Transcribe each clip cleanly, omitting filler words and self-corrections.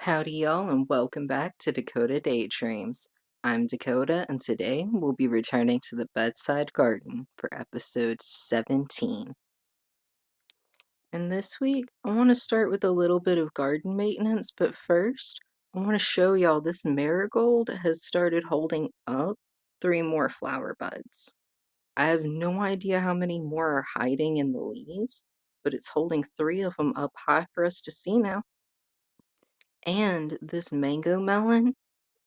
Howdy y'all and welcome back to Dakota Daydreams. I'm Dakota and today we'll be returning to the Bedside Garden for episode 17. And this week I want to start with a little bit of garden maintenance, but first I want to show y'all this marigold has started holding up 3 more flower buds. I have no idea how many more are hiding in the leaves, but it's holding 3 of them up high for us to see now. And this mango melon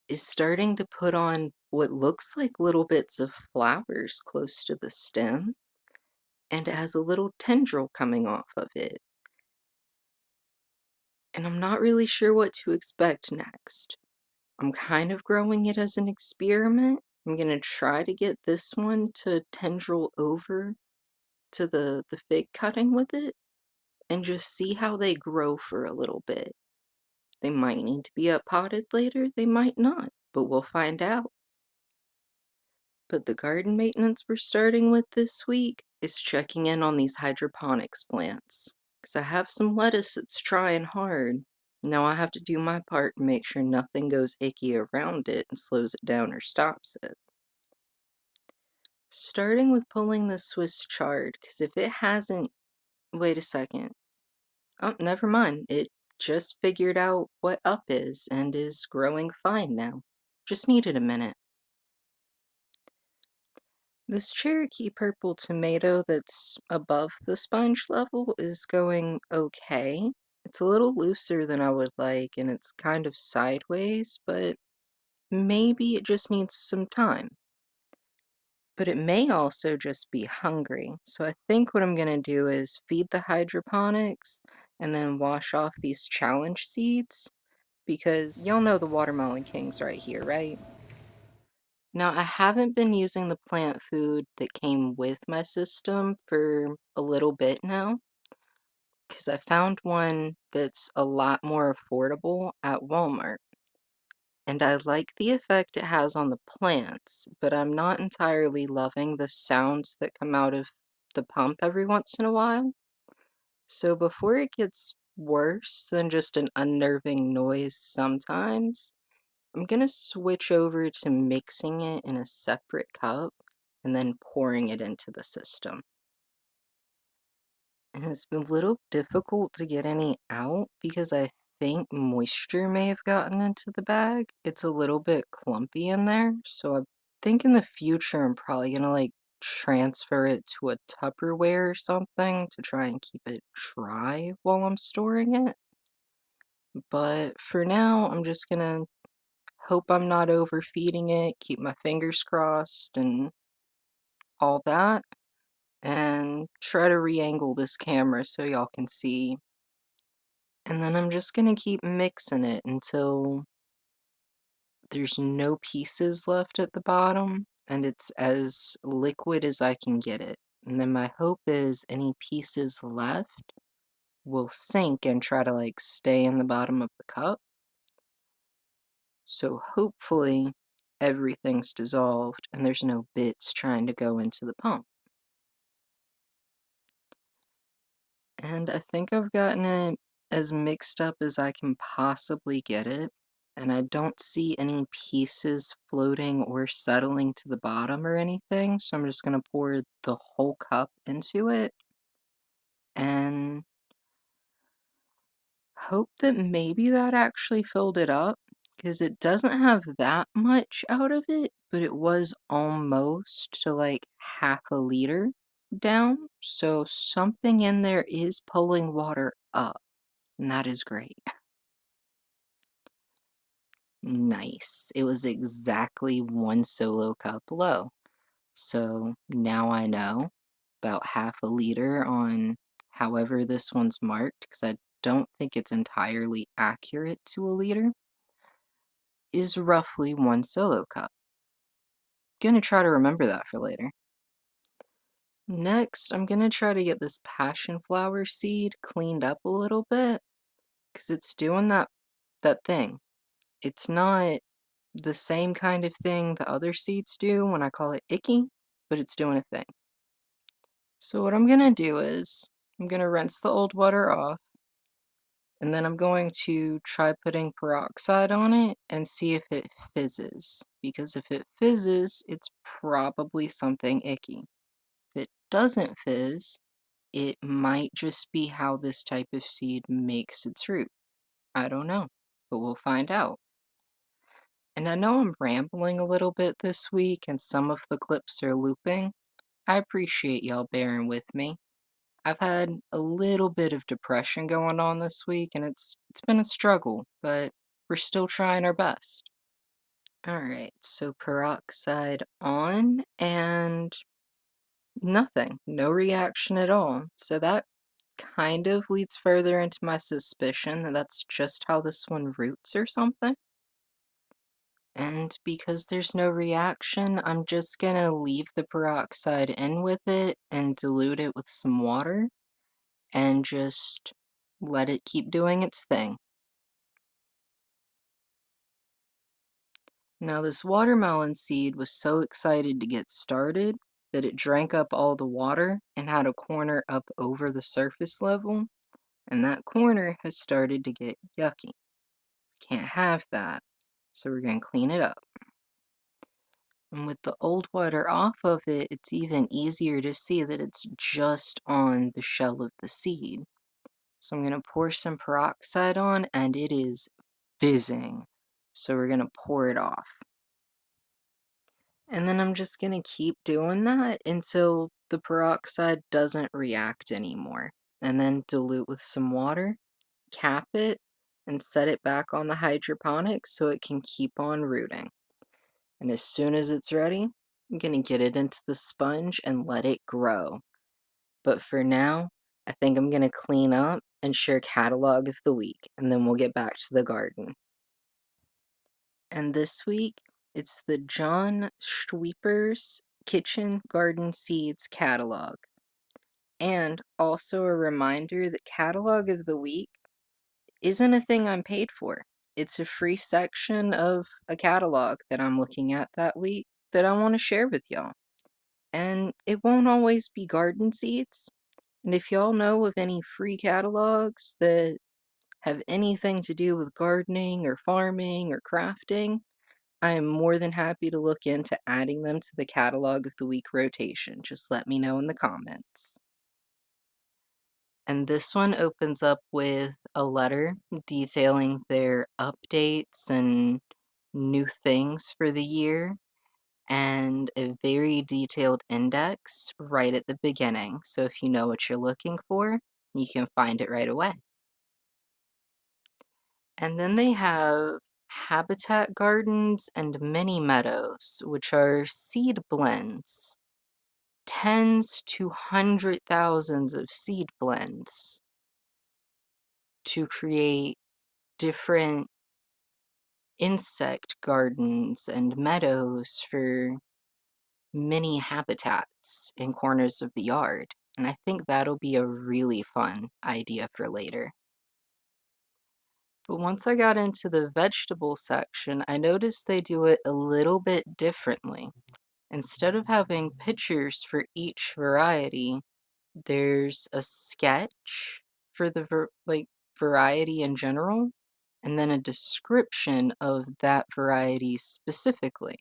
is starting to put on what looks like little bits of flowers close to the stem, and it has a little tendril coming off of it. And I'm not really sure what to expect next. I'm kind of growing it as an experiment. I'm gonna try to get this one to tendril over to the fig cutting with it and just see how they grow for a little bit. They might need to be up potted later, they might not, but we'll find out. But the garden maintenance we're starting with this week is checking in on these hydroponics plants. Because I have some lettuce that's trying hard. Now I have to do my part to make sure nothing goes icky around it and slows it down or stops it. Starting with pulling the Swiss chard, because if it hasn't. Wait a second. Oh, never mind. It just figured out what up is and is growing fine now. Just needed a minute. This Cherokee purple tomato that's above the sponge level is going okay. It's a little looser than I would like, and it's kind of sideways, but maybe it just needs some time. But it may also just be hungry. So I think what I'm going to do is feed the hydroponics and then wash off these challenge seeds because y'all know the watermelon kings right here, right? Now, I haven't been using the plant food that came with my system for a little bit now, because I found one that's a lot more affordable at Walmart. And I like the effect it has on the plants, but I'm not entirely loving the sounds that come out of the pump every once in a while. So before it gets worse than just an unnerving noise sometimes, I'm gonna switch over to mixing it in a separate cup and then pouring it into the system. And it's been a little difficult to get any out because I think moisture may have gotten into the bag. It's a little bit clumpy in there, so I think in the future I'm probably gonna like transfer it to a Tupperware or something to try and keep it dry while I'm storing it. But for now, I'm just gonna hope I'm not overfeeding it, keep my fingers crossed, and all that, and try to re-angle this camera so y'all can see. And then I'm just gonna keep mixing it until there's no pieces left at the bottom and it's as liquid as I can get it. And then my hope is any pieces left will sink and try to like stay in the bottom of the cup. So hopefully everything's dissolved and there's no bits trying to go into the pump. And I think I've gotten it as mixed up as I can possibly get it. And I don't see any pieces floating or settling to the bottom or anything. So I'm just going to pour the whole cup into it and hope that maybe that actually filled it up because it doesn't have that much out of it, but it was almost to like half a liter down. So something in there is pulling water up, and that is great. Nice. It was exactly 1 solo cup low. So now I know about half a liter on however this one's marked, because I don't think it's entirely accurate to a liter, is roughly 1 solo cup. Gonna try to remember that for later. Next, I'm gonna try to get this passion flower seed cleaned up a little bit, because it's doing that thing. It's not the same kind of thing the other seeds do when I call it icky, but it's doing a thing. So what I'm gonna do is I'm gonna rinse the old water off And then I'm going to try putting peroxide on it and see if it fizzes. Because if it fizzes, it's probably something icky. If it doesn't fizz, it might just be how this type of seed makes its root. I don't know, but we'll find out. And I know I'm rambling a little bit this week and some of the clips are looping. I appreciate y'all bearing with me. I've had a little bit of depression going on this week and it's been a struggle, but we're still trying our best. All right, so peroxide on and nothing, no reaction at all. So that kind of leads further into my suspicion that that's just how this one roots or something. And because there's no reaction, I'm just gonna leave the peroxide in with it and dilute it with some water and just let it keep doing its thing. Now, this watermelon seed was so excited to get started that it drank up all the water and had a corner up over the surface level, and that corner has started to get yucky. Can't have that, so we're going to clean it up. And with the old water off of it, it's even easier to see that it's just on the shell of the seed. So I'm going to pour some peroxide on, and it is fizzing. So we're going to pour it off. And then I'm just going to keep doing that until the peroxide doesn't react anymore. And then dilute with some water, cap it, and set it back on the hydroponics so it can keep on rooting. And as soon as it's ready, I'm going to get it into the sponge and let it grow. But for now, I think I'm going to clean up and share catalog of the week, and then we'll get back to the garden. And this week, it's the John Schweeper's Kitchen Garden Seeds catalog. And also a reminder that catalog of the week isn't a thing I'm paid for. It's a free section of a catalog that I'm looking at that week that I want to share with y'all. And it won't always be garden seeds. And if y'all know of any free catalogs that have anything to do with gardening or farming or crafting, I am more than happy to look into adding them to the catalog of the week rotation. Just let me know in the comments. And this one opens up with a letter detailing their updates and new things for the year, and a very detailed index right at the beginning. So if you know what you're looking for, you can find it right away. And then they have habitat gardens and mini meadows, which are seed blends. Tens to hundred thousands of seed blends to create different insect gardens and meadows for mini habitats in corners of the yard. And I think that'll be a really fun idea for later. But once I got into the vegetable section, I noticed they do it a little bit differently. Instead of having pictures for each variety, there's a sketch for the variety in general, and then a description of that variety specifically.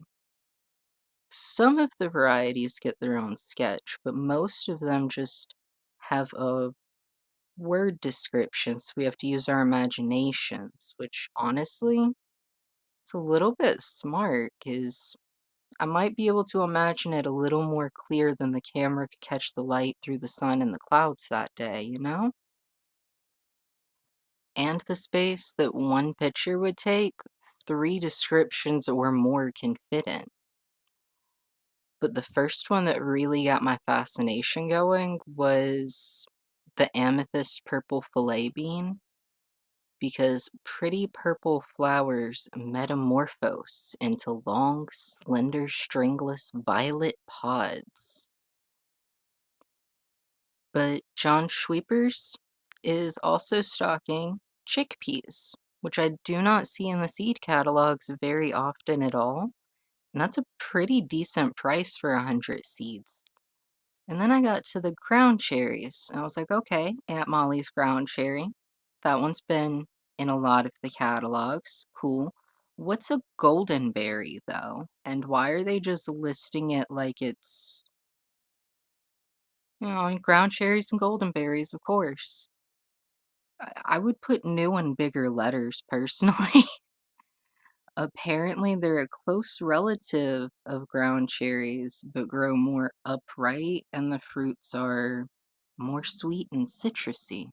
Some of the varieties get their own sketch, but most of them just have a word description, so we have to use our imaginations, which honestly, it's a little bit smart because I might be able to imagine it a little more clear than the camera could catch the light through the sun and the clouds that day, you know? And the space that one picture would take, three descriptions or more can fit in. But the first one that really got my fascination going was the amethyst purple fillet bean, because pretty purple flowers metamorphose into long, slender, stringless violet pods. But John Schweepers is also stocking chickpeas, which I do not see in the seed catalogs very often at all. And that's a pretty decent price for 100 seeds. And then I got to the ground cherries. And I was like, okay, Aunt Molly's ground cherry. That one's been in a lot of the catalogs. Cool. What's a golden berry, though? And why are they just listing it like it's, ground cherries and golden berries, of course. I would put new and bigger letters, personally. Apparently, they're a close relative of ground cherries, but grow more upright, and the fruits are more sweet and citrusy.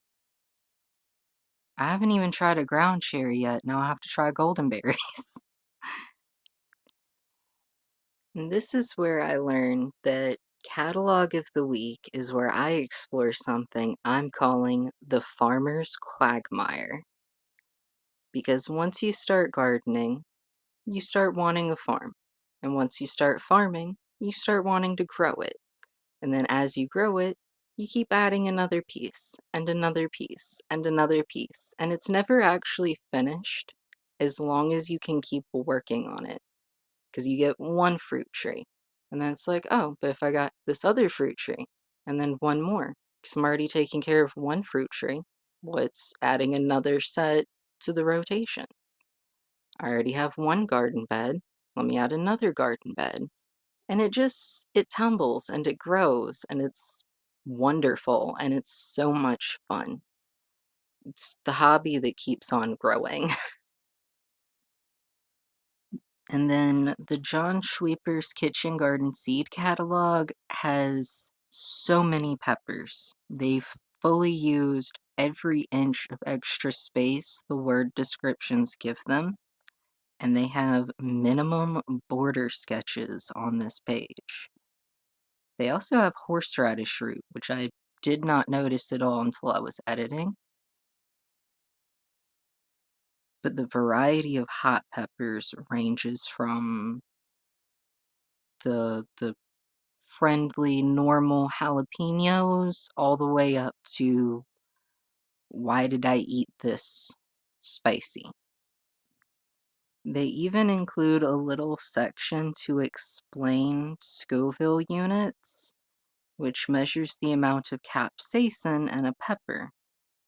I haven't even tried a ground cherry yet. Now I have to try golden berries. And this is where I learned that catalog of the week is where I explore something I'm calling the farmer's quagmire. Because once you start gardening, you start wanting a farm. And once you start farming, you start wanting to grow it. And then as you grow it, you keep adding another piece and another piece and another piece. And it's never actually finished as long as you can keep working on it. Because you get one fruit tree. And then it's like, oh, but if I got this other fruit tree and then one more, because I'm already taking care of one fruit tree, what's adding another set to the rotation? I already have one garden bed. Let me add another garden bed. And it tumbles and it grows and it's wonderful and it's so much fun. It's the hobby that keeps on growing. And then the John Schweeper's Kitchen Garden Seed Catalog has so many peppers. They've fully used every inch of extra space the word descriptions give them, and they have minimum border sketches on this page. They also have horseradish root, which I did not notice at all until I was editing. But the variety of hot peppers ranges from the friendly, normal jalapenos all the way up to why did I eat this spicy? They even include a little section to explain Scoville units, which measures the amount of capsaicin in a pepper,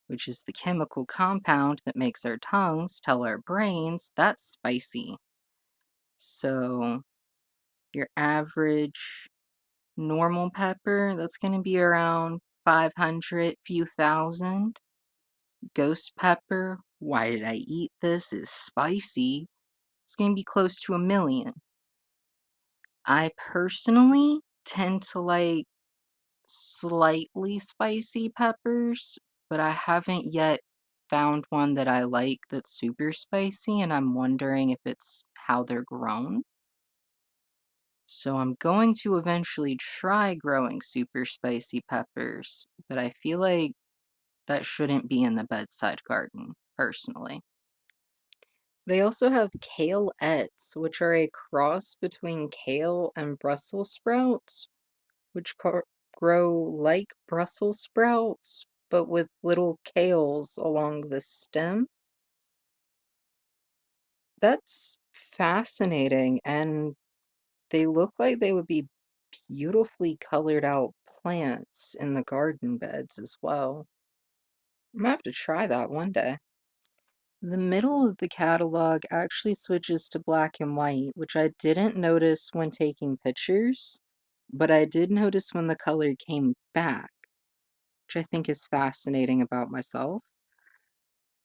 which is the chemical compound that makes our tongues tell our brains that's spicy. So, your average normal pepper, that's going to be around 500, few thousand. Ghost pepper, why did I eat this? Is spicy. It's going to be close to 1,000,000. I personally tend to like slightly spicy peppers, but I haven't yet found one that I like that's super spicy, and I'm wondering if it's how they're grown. So I'm going to eventually try growing super spicy peppers, but I feel like that shouldn't be in the bedside garden, personally. They also have kale-ettes, which are a cross between kale and Brussels sprouts, which grow like Brussels sprouts, but with little kales along the stem. That's fascinating, and they look like they would be beautifully colored out plants in the garden beds as well. I'm gonna have to try that one day. The middle of the catalog actually switches to black and white, which I didn't notice when taking pictures, but I did notice when the color came back, which I think is fascinating about myself.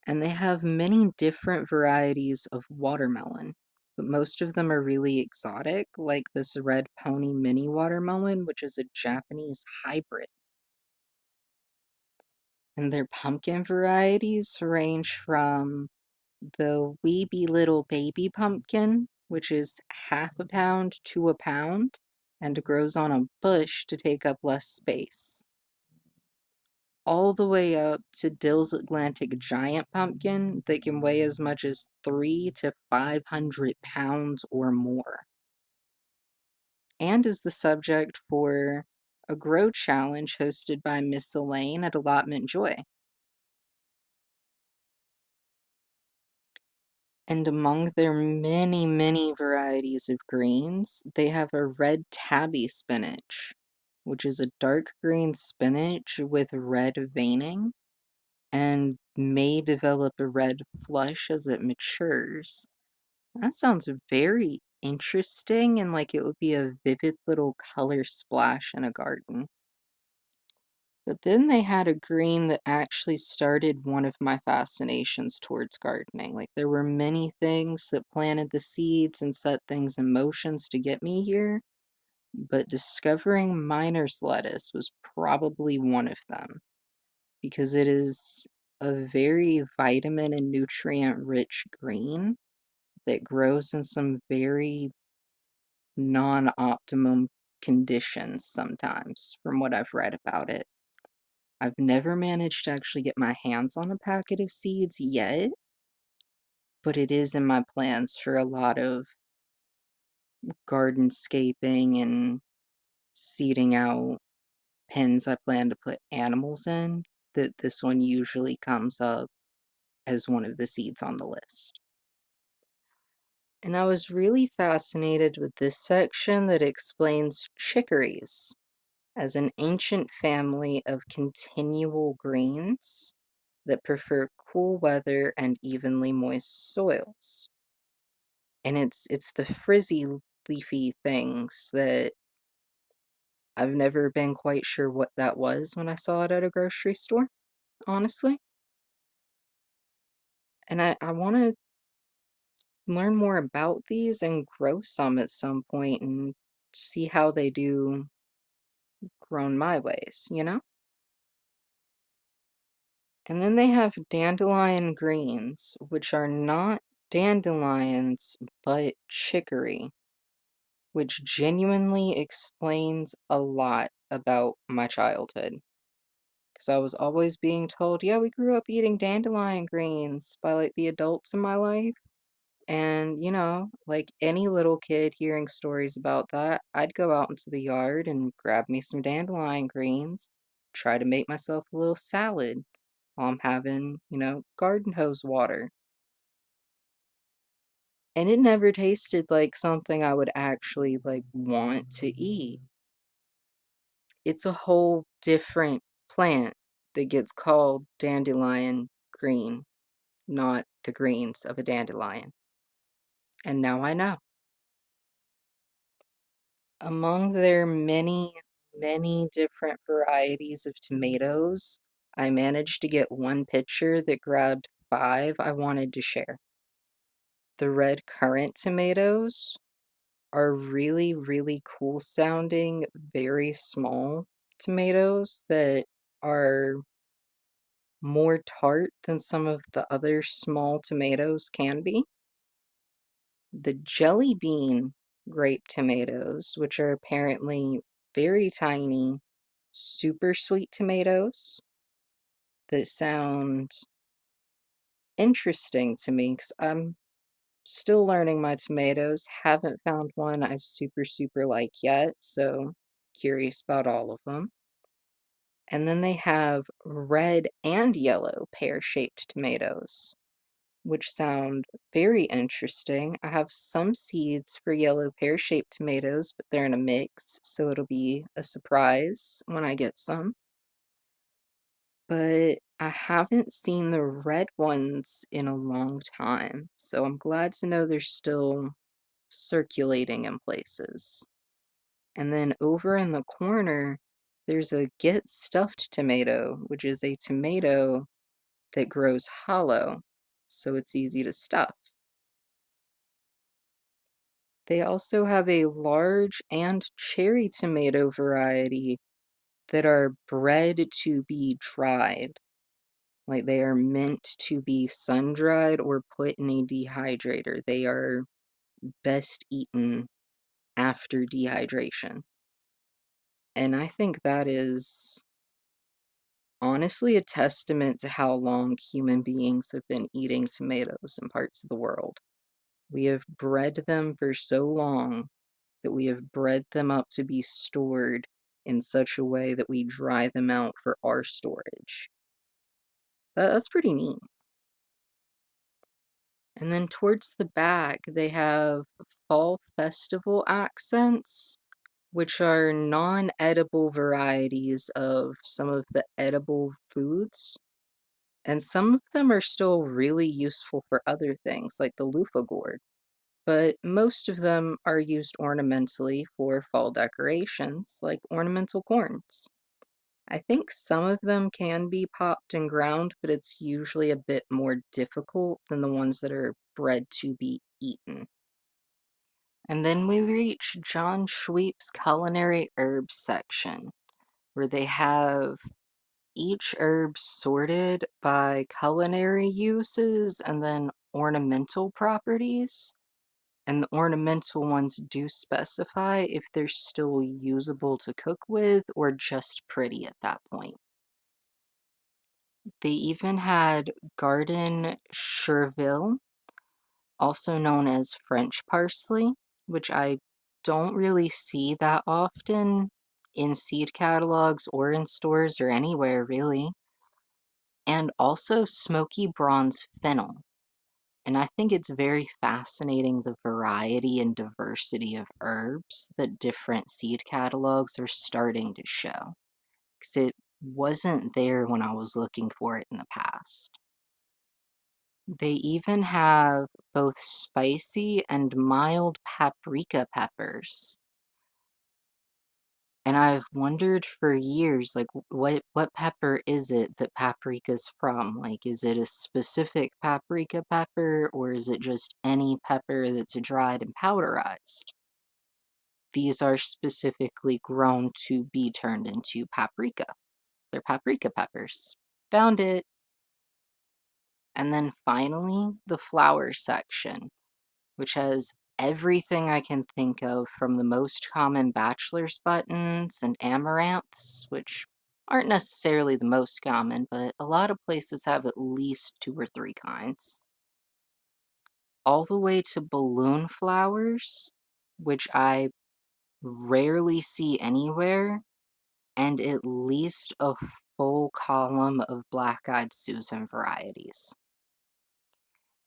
And they have many different varieties of watermelon, but most of them are really exotic, like this red pony mini watermelon, which is a Japanese hybrid. And their pumpkin varieties range from the weeby little baby pumpkin, which is half a pound to a pound and grows on a bush to take up less space, all the way up to Dill's Atlantic giant pumpkin that can weigh as much as 3 to 500 pounds or more, and is the subject for a grow challenge hosted by Miss Elaine at Allotment Joy. And among their many, many varieties of greens, they have a red tabby spinach, which is a dark green spinach with red veining. And may develop a red flush as it matures. That sounds very interesting and like it would be a vivid little color splash in a garden. But then they had a green that actually started one of my fascinations towards gardening. Like, there were many things that planted the seeds and set things in motions to get me here, but discovering miner's lettuce was probably one of them because it is a very vitamin and nutrient-rich green that grows in some very non-optimum conditions sometimes, from what I've read about it. I've never managed to actually get my hands on a packet of seeds yet, but it is in my plans for a lot of gardenscaping and seeding out pens I plan to put animals in, that this one usually comes up as one of the seeds on the list. And I was really fascinated with this section that explains chicories as an ancient family of continual greens that prefer cool weather and evenly moist soils. And it's the frizzy leafy things that I've never been quite sure what that was when I saw it at a grocery store, honestly. And I want to learn more about these and grow some at some point and see how they do grown my ways, you know? And then they have dandelion greens, which are not dandelions, but chicory, which genuinely explains a lot about my childhood. Because I was always being told, yeah, we grew up eating dandelion greens by like the adults in my life. And, like any little kid hearing stories about that, I'd go out into the yard and grab me some dandelion greens, try to make myself a little salad while I'm having, garden hose water. And it never tasted like something I would actually like want to eat. It's a whole different plant that gets called dandelion green, not the greens of a dandelion. And now I know. Among their many, many different varieties of tomatoes, I managed to get one picture that grabbed five I wanted to share. The red currant tomatoes are really, really cool sounding, very small tomatoes that are more tart than some of the other small tomatoes can be. The jelly bean grape tomatoes, which are apparently very tiny, super sweet tomatoes that sound interesting to me because I'm still learning my tomatoes. Haven't found one I super, super like yet, so curious about all of them. And then they have red and yellow pear-shaped tomatoes, which sound very interesting. I have some seeds for yellow pear-shaped tomatoes, but they're in a mix, so it'll be a surprise when I get some. But I haven't seen the red ones in a long time, so I'm glad to know they're still circulating in places. And then over in the corner, there's a get stuffed tomato, which is a tomato that grows hollow, so it's easy to stuff. They also have a large and cherry tomato variety that are bred to be dried. Like they are meant to be sun dried or put in a dehydrator. They are best eaten after dehydration. And I think that is honestly a testament to how long human beings have been eating tomatoes in parts of the world. We have bred them for so long that we have bred them up to be stored in such a way that we dry them out for our storage. That's pretty neat. And then towards the back, they have fall festival accents, which are non edible varieties of some of the edible foods. And some of them are still really useful for other things, like the loofah gourd, but most of them are used ornamentally for fall decorations, like ornamental corns. I think some of them can be popped and ground, but it's usually a bit more difficult than the ones that are bred to be eaten. And then we reach John Schweep's culinary herbs section, where they have each herb sorted by culinary uses and then ornamental properties. And the ornamental ones do specify if they're still usable to cook with or just pretty at that point. They even had garden chervil, also known as French parsley, which I don't really see that often in seed catalogs or in stores or anywhere really, and also smoky bronze fennel. And I think it's very fascinating the variety and diversity of herbs that different seed catalogs are starting to show, because it wasn't there when I was looking for it in the past. They even have both spicy and mild paprika peppers. And I've wondered for years, like, what pepper is it that paprika's from? Like, is it a specific paprika pepper, or is it just any pepper that's dried and powderized? These are specifically grown to be turned into paprika. They're paprika peppers. Found it. And then finally, the flower section, which has everything I can think of from the most common bachelor's buttons and amaranths, which aren't necessarily the most common, but a lot of places have at least two or three kinds, all the way to balloon flowers, which I rarely see anywhere, and at least a full column of black-eyed Susan varieties.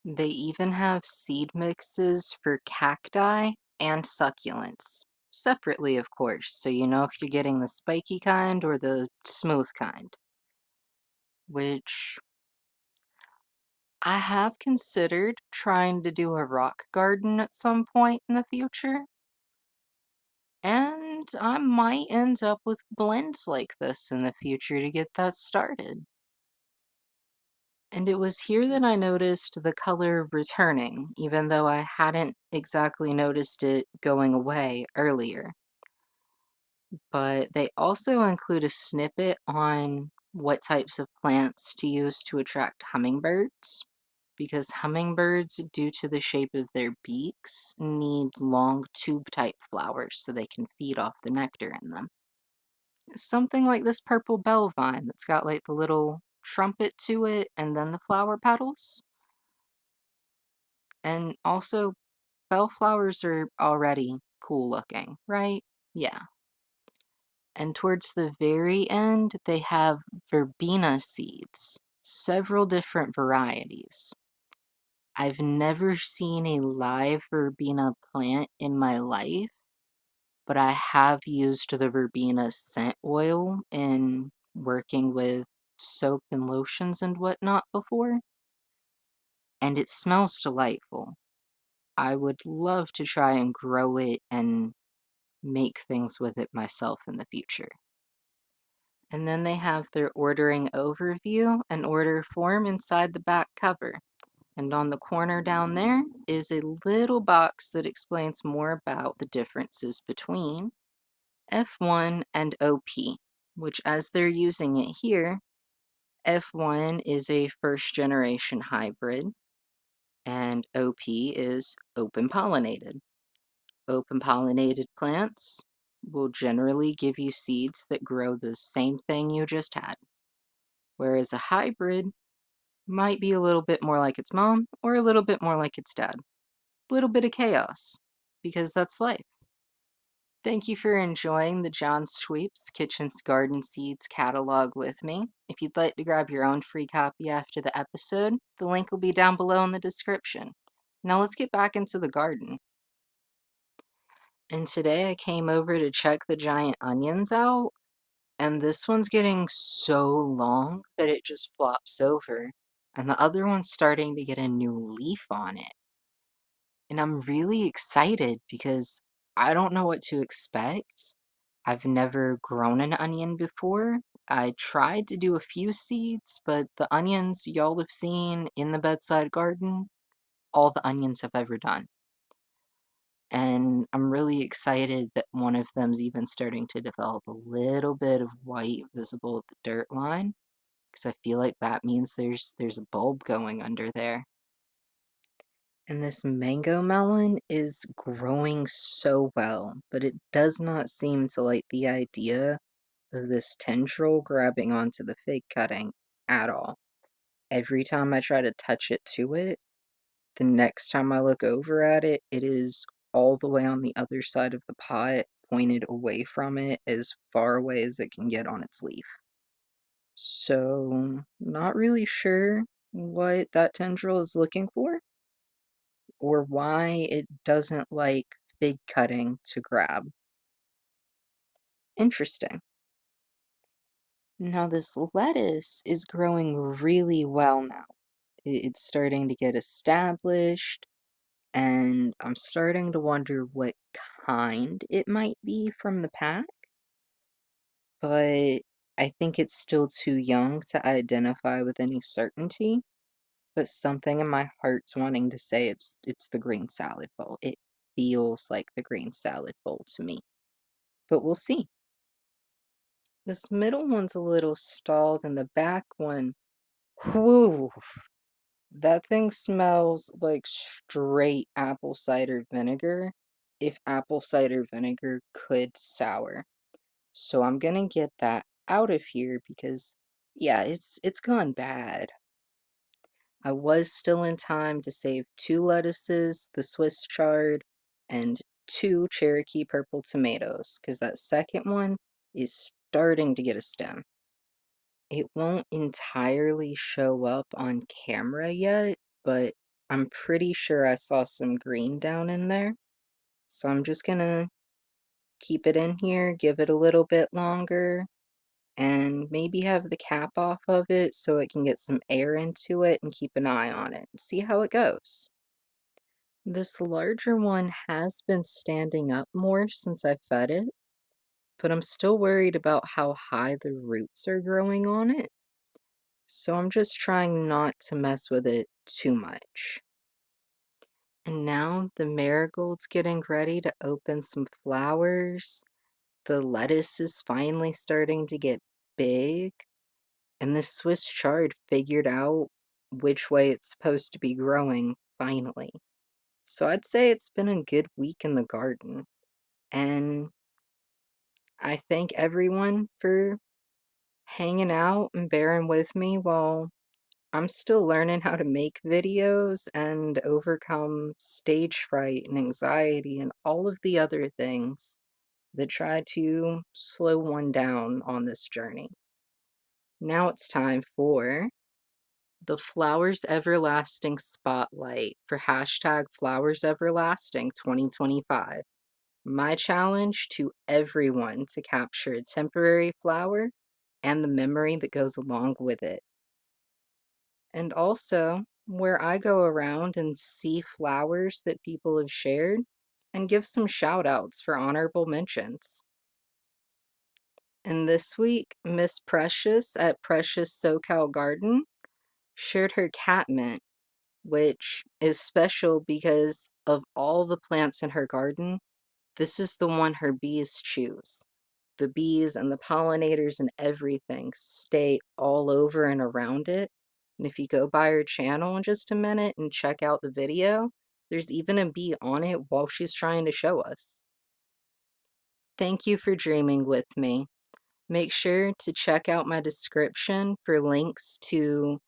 They even have seed mixes for cacti and succulents, separately, of course, so you know if you're getting the spiky kind or the smooth kind, which I have considered trying to do a rock garden at some point in the future, and I might end up with blends like this in the future to get that started. And it was here that I noticed the color returning, even though I hadn't exactly noticed it going away earlier. But they also include a snippet on what types of plants to use to attract hummingbirds, because hummingbirds, due to the shape of their beaks, need long tube-type flowers so they can feed off the nectar in them. Something like this purple bell vine that's got like the little trumpet to it and then the flower petals. And also, bellflowers are already cool looking, right? Yeah. And towards the very end, they have verbena seeds, several different varieties. I've never seen a live verbena plant in my life, but I have used the verbena scent oil in working with soap and lotions and whatnot before, and it smells delightful. I would love to try and grow it and make things with it myself in the future. And then they have their ordering overview and order form inside the back cover. And on the corner down there is a little box that explains more about the differences between F1 and OP, which as they're using it here, F1 is a first generation hybrid and OP is open pollinated. Open pollinated plants will generally give you seeds that grow the same thing you just had, whereas a hybrid might be a little bit more like its mom or a little bit more like its dad. A little bit of chaos, because that's life. Thank you for enjoying the John Sweeps Kitchens Garden Seeds catalog with me. If you'd like to grab your own free copy after the episode, the link will be down below in the description. Now let's get back into the garden. And today I came over to check the giant onions out, And this one's getting so long that it just flops over. And the other one's starting to get a new leaf on it. And I'm really excited because I don't know what to expect. I've never grown an onion before. I tried to do a few seeds, but the onions y'all have seen in the bedside garden, all the onions I've ever done. And I'm really excited that one of them's even starting to develop a little bit of white visible at the dirt line, because I feel like that means there's a bulb going under there. And this mango melon is growing so well, but it does not seem to like the idea of this tendril grabbing onto the fig cutting at all. Every time I try to touch it to it, the next time I look over at it, it is all the way on the other side of the pot, pointed away from it as far away as it can get on its leaf. So, not really sure what that tendril is looking for or why it doesn't like fig cutting to grab. Interesting. Now, this lettuce is growing really well now. It's starting to get established, and I'm starting to wonder what kind it might be from the pack, but I think it's still too young to identify with any certainty. But something in my heart's wanting to say it's the green salad bowl. It feels like the green salad bowl to me, but we'll see. This middle one's a little stalled, and the back one, whoo, that thing smells like straight apple cider vinegar, if apple cider vinegar could sour. So I'm gonna get that out of here because, yeah, it's gone bad. I was still in time to save 2 lettuces, the Swiss chard, and 2 Cherokee purple tomatoes, because that second one is starting to get a stem. It won't entirely show up on camera yet, but I'm pretty sure I saw some green down in there. So I'm just gonna keep it in here, give it a little bit longer, and maybe have the cap off of it so it can get some air into it and keep an eye on it and see how it goes. This larger one has been standing up more since I fed it, but I'm still worried about how high the roots are growing on it. So I'm just trying not to mess with it too much. And now the marigold's getting ready to open some flowers. The lettuce is finally starting to get big. And this Swiss chard figured out which way it's supposed to be growing, finally. So I'd say it's been a good week in the garden. And I thank everyone for hanging out and bearing with me while I'm still learning how to make videos and overcome stage fright and anxiety and all of the other things that try to slow one down on this journey. Now it's time for the Flowers Everlasting Spotlight for hashtag Flowers Everlasting 2025. My challenge to everyone to capture a temporary flower and the memory that goes along with it. And also, where I go around and see flowers that people have shared and give some shout outs for honorable mentions. And this week, Miss Precious at Precious SoCal Garden shared her catmint, which is special because of all the plants in her garden, this is the one her bees choose. The bees and the pollinators and everything stay all over and around it. And if you go by her channel in just a minute and check out the video, there's even a bee on it while she's trying to show us. Thank you for dreaming with me. Make sure to check out my description for links to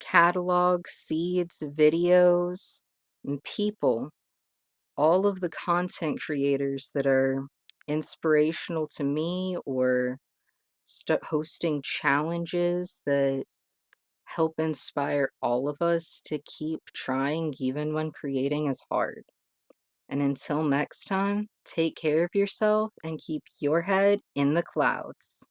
catalogs, seeds, videos, and people, all of the content creators that are inspirational to me or hosting challenges that help inspire all of us to keep trying even when creating is hard. And until next time, take care of yourself and keep your head in the clouds.